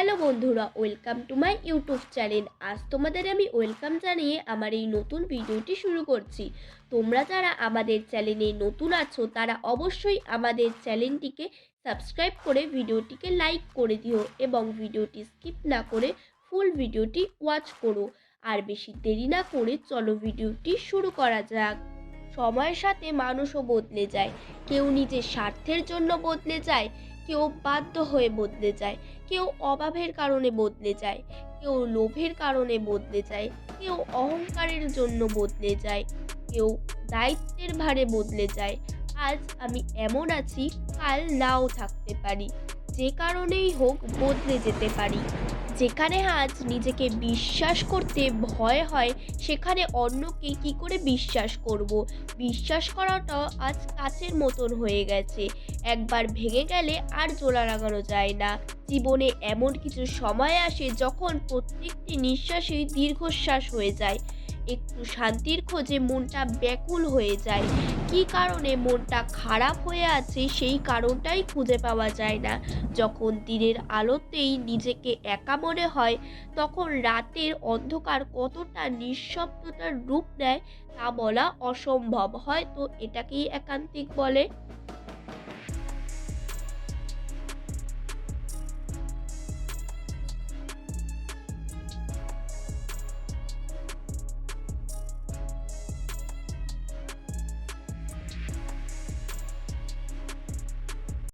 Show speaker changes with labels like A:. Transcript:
A: Hello বন্ধুরা, welcome to my YouTube channel. আজ তোমাদের আমি ওয়েলকাম জানিয়ে আমার এই নতুন ভিডিওটি শুরু করছি। তোমরা যারা আমাদের চ্যানেলে নতুন আছো তারা অবশ্যই আমাদের চ্যানেলটিকে সাবস্ক্রাইব করে ভিডিওটিকে লাইক করে দিও এবং ভিডিওটি স্কিপ না করে ফুল ভিডিওটি ওয়াচ করো। আর বেশি দেরি না করে চলো ভিডিওটি শুরু করা যাক। সময়ের সাথে মানুষও বদলে যায়। কেউ নিজের স্বার্থের জন্য বদলে যায়, কেউ বাধ্য হয়ে বদলে যায়, কেউ অভাবের কারণে বদলে যায়, কেউ লোভের কারণে বদলে যায়, কেউ অহংকারের জন্য বদলে যায়, কেউ দায়িত্বের ভারে বদলে যায়। আজ আমি এমন আছি, কাল নাও থাকতে পারি। যে কারণেই হোক বদলে যেতে পারি। যেখানে আজ নিজেকে বিশ্বাস করতে ভয় হয়, সেখানে অন্যকে কি করে বিশ্বাস করব? বিশ্বাস করাটা আজ কাচের মতন হয়ে গেছে। একবার ভেঙে গেলে আর জোড়া লাগানো যায় না। জীবনে এমন কিছু সময় আসে যখন প্রত্যেকটি নিঃশ্বাসই দীর্ঘশ্বাস হয়ে যায়। একটু শান্তির খোঁজে মনটা ব্যাকুল হয়ে যায়। কী কারণে মনটা খারাপ হয়ে আছে সেই কারণটাই খুঁজে পাওয়া যায় না। যখন দিনের আলোতেই নিজেকে একা মনে হয়, তখন রাতের অন্ধকার কতটা নিঃশব্দতার রূপ নেয় তা বলা অসম্ভব। হয়তো এটাকেই একান্তিক বলে।